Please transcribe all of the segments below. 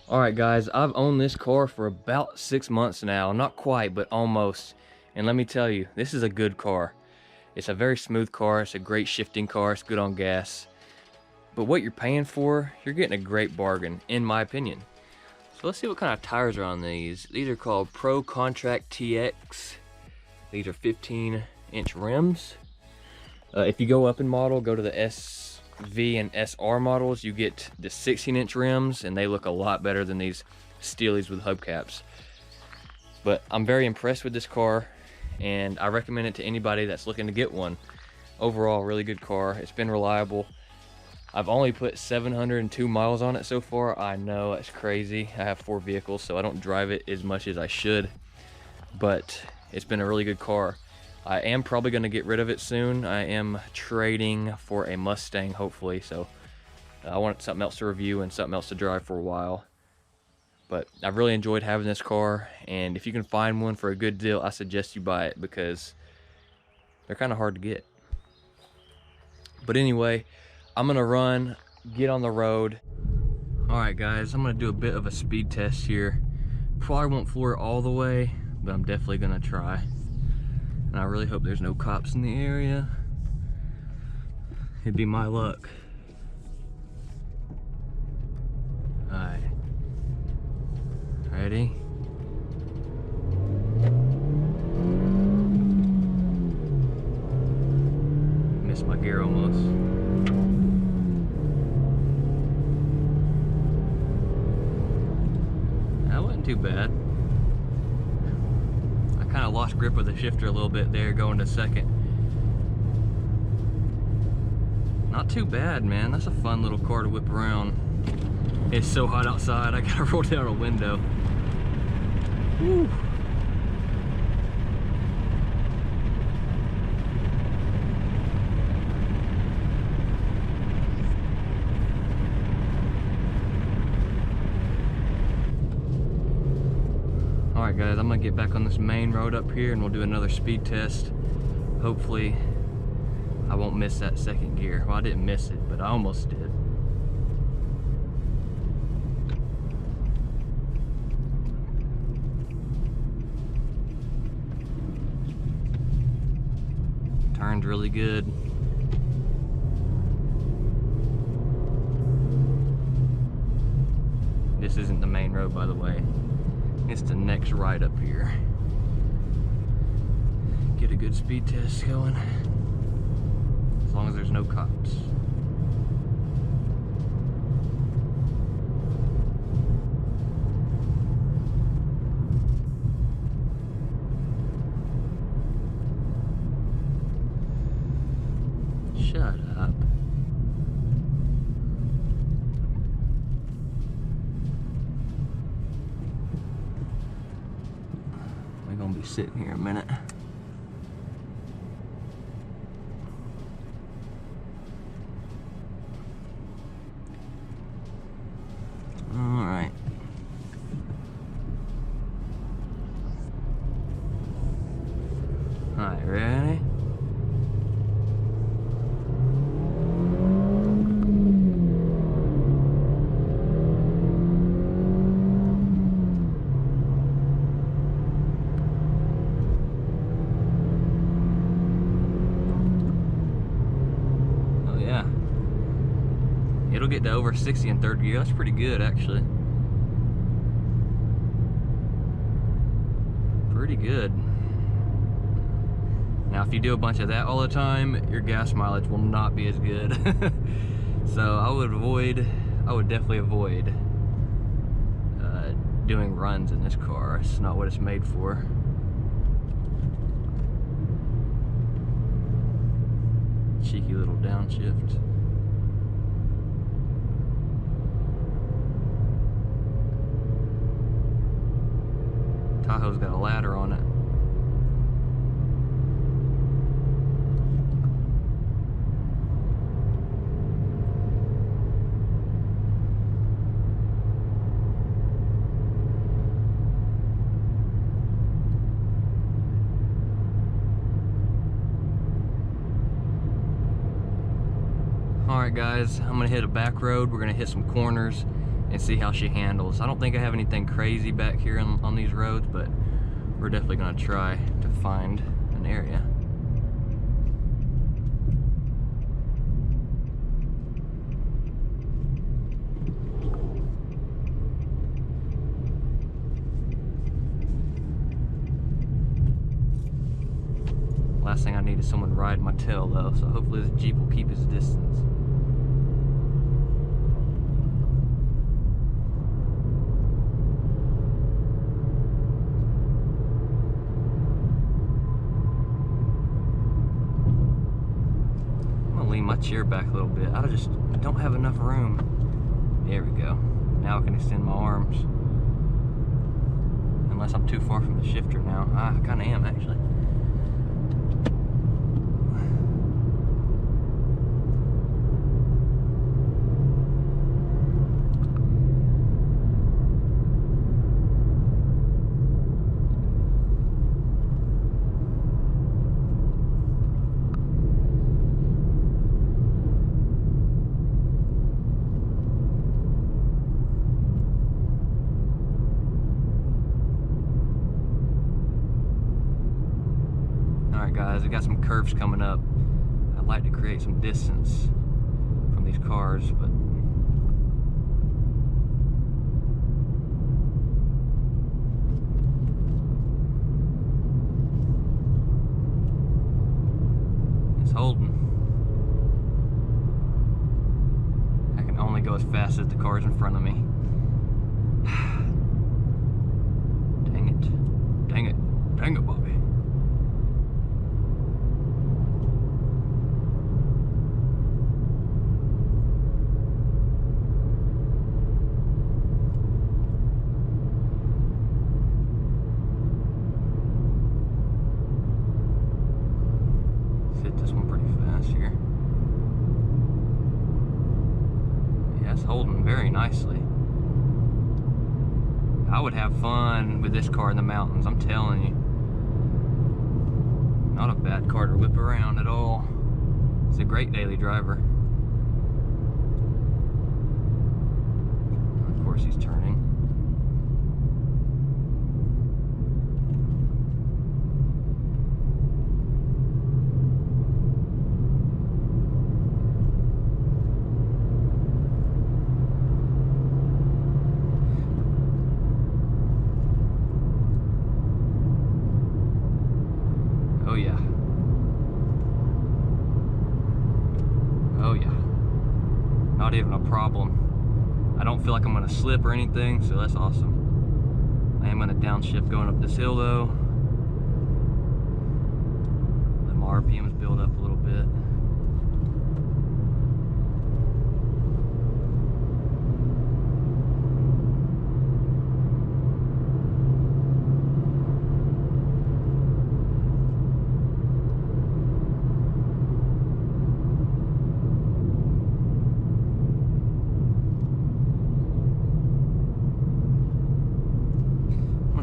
Alright guys, I've owned this car for about 6 months now. Not quite, but almost. And let me tell you, this is a good car. It's a very smooth car, it's a great shifting car, it's good on gas. But what you're paying for, you're getting a great bargain, in my opinion. So let's see what kind of tires are on these. These are called Pro Contract TX. These are 15-inch rims. If you go up in model, go to the SV and SR models, you get the 16-inch rims, and they look a lot better than these Steelies with hubcaps. But I'm very impressed with this car, and I recommend it to anybody that's looking to get one. Overall, really good car. It's been reliable. I've only put 702 miles on it so far. I know, it's crazy. I have 4 vehicles, so I don't drive it as much as I should. But it's been a really good car. I am probably going to get rid of it soon. I am trading for a Mustang, hopefully, so I want something else to review and something else to drive for a while. But I've really enjoyed having this car, and if you can find one for a good deal, I suggest you buy it because they're kind of hard to get. But anyway, I'm going to run, get on the road. Alright guys, I'm going to do a bit of a speed test here. Probably won't floor it all the way, but I'm definitely going to try. And I really hope there's no cops in the area. It'd be my luck. Alright. Ready? Missed my gear almost. That wasn't too bad. Kind of lost grip of the shifter a little bit there going to second. Not too bad, man. That's a fun little car to whip around. It's so hot outside, I gotta roll down a window. Woo. Alright guys, I'm gonna get back on this main road up here and we'll do another speed test. Hopefully I won't miss that second gear. Well, I didn't miss it, but I almost did. Turned really good. This isn't the main road, by the way. It's the next right up here. Get a good speed test going. As long as there's no cops. Shut up. Gonna be sitting here a minute. All right. All right, ready? It'll get to over 60 in third gear. That's pretty good, actually. Pretty good. Now, if you do a bunch of that all the time, your gas mileage will not be as good. So I would definitely avoid doing runs in this car. It's not what it's made for. Cheeky little downshift. Tahoe's got a ladder on it. Alright guys, I'm gonna hit a back road. We're gonna hit some corners and see how she handles. I don't think I have anything crazy back here on these roads, but we're definitely gonna try to find an area. Last thing I need is someone riding my tail though, so hopefully this Jeep will keep its distance. I'm gonna lean my chair back a little bit. I just don't have enough room. There we go. Now I can extend my arms. Unless I'm too far from the shifter now. I kinda am actually. Guys, we got some curves coming up. I'd like to create some distance from these cars, but it's holding. I can only go as fast as the cars in front of me. Dang it. Dang it. Dang it, Bobby. Holding very nicely. I would have fun with this car in the mountains, I'm telling you. Not a bad car to whip around at all. It's a great daily driver. Of course he's turning. Oh yeah. Oh yeah. Not even a problem. I don't feel like I'm gonna slip or anything, so that's awesome. I am gonna downshift going up this hill though. Let my RPMs build up a little bit.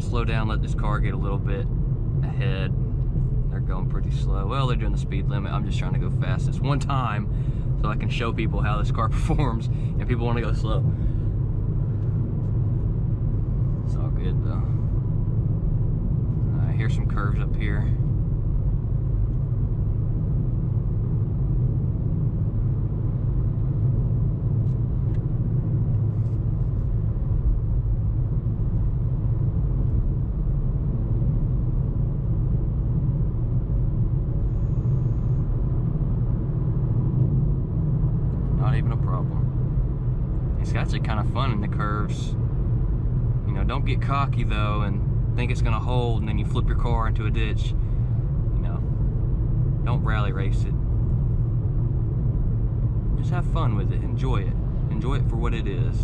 Slow down, let this car get a little bit ahead. They're going pretty slow. Well, they're doing the speed limit. I'm just trying to go fast this one time so I can show people how this car performs, and people want to go slow. It's all good though. Here's some curves up here. Not even a problem. It's actually kind of fun in the curves. You know, don't get cocky though and think it's gonna hold and then you flip your car into a ditch. You know, don't rally race it. Just have fun with it. Enjoy it. Enjoy it for what it is.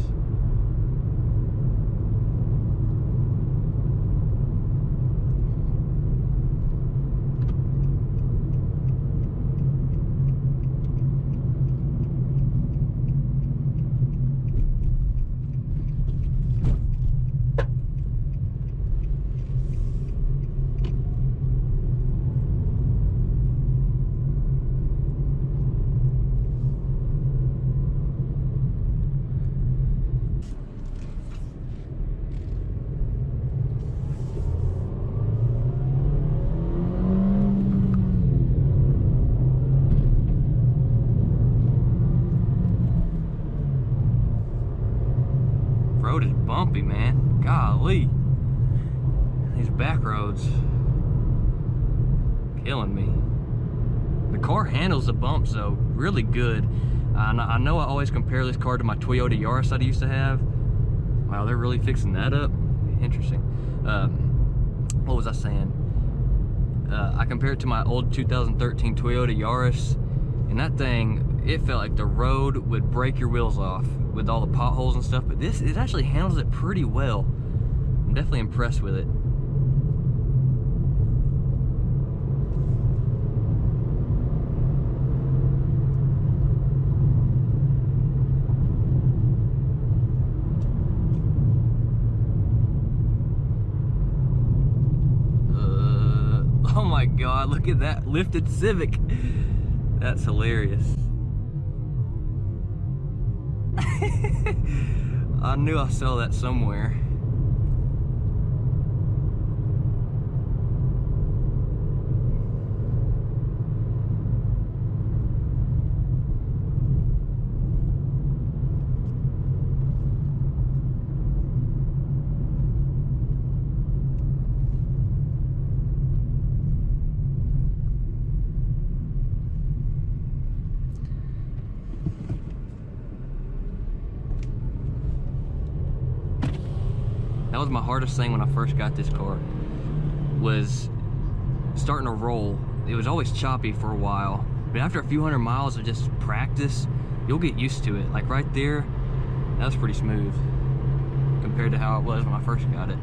Road is bumpy, man. Golly. These back roads. Killing me. The car handles the bumps though really good. I know I always compare this car to my Toyota Yaris I used to have. Wow, they're really fixing that up. Interesting. What was I saying? I compared it to my old 2013 Toyota Yaris, and that thing, it felt like the road would break your wheels off with all the potholes and stuff, but it actually handles it pretty well. I'm definitely impressed with it. Oh my God, look at that lifted Civic. That's hilarious. I knew I saw that somewhere. That was my hardest thing when I first got this car, was starting to roll. It was always choppy for a while, but after a few hundred miles of just practice, you'll get used to it. Like right there, that was pretty smooth compared to how it was when I first got it.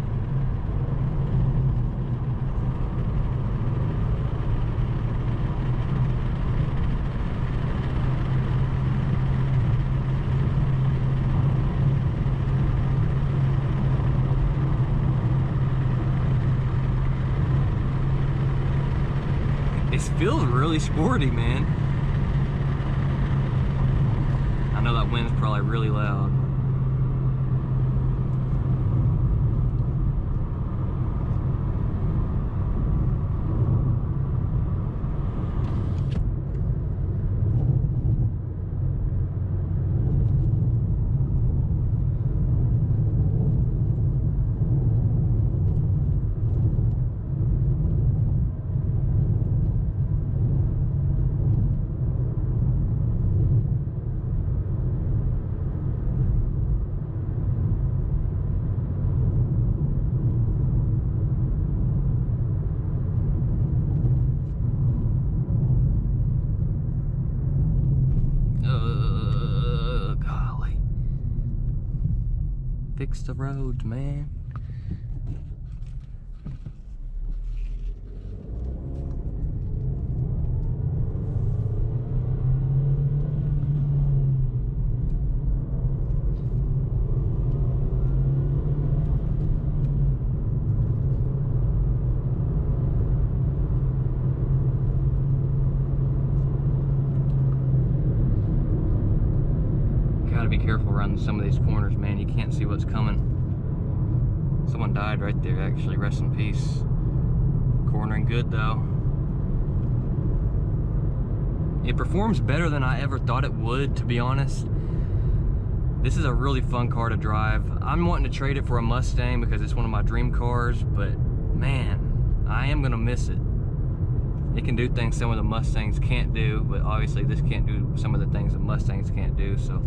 It feels really sporty, man. I know that wind's probably really loud. Fix the roads, man. Gotta be careful around some of these corners, man. You can't see what's coming. Someone died right there, actually. Rest in peace. Cornering good, though. It performs better than I ever thought it would, to be honest. This is a really fun car to drive. I'm wanting to trade it for a Mustang because it's one of my dream cars, but man, I am gonna miss it. It can do things some of the Mustangs can't do, but obviously this can't do some of the things that Mustangs can't do, so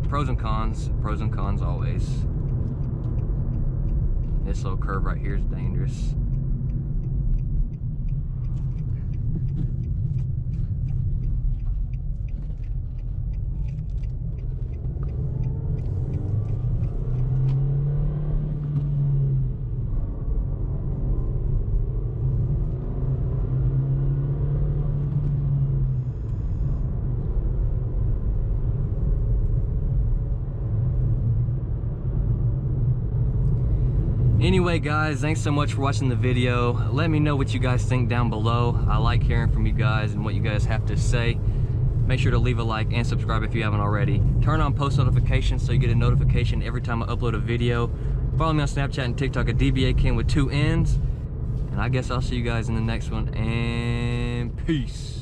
pros and cons always. This little curve right here is dangerous. Anyway guys, thanks so much for watching the video. Let me know what you guys think down below. I like hearing from you guys and what you guys have to say. Make sure to leave a like and subscribe if you haven't already. Turn on post notifications so you get a notification every time I upload a video. Follow me on Snapchat and TikTok at DBAKen with 2 N's. And I guess I'll see you guys in the next one, and peace.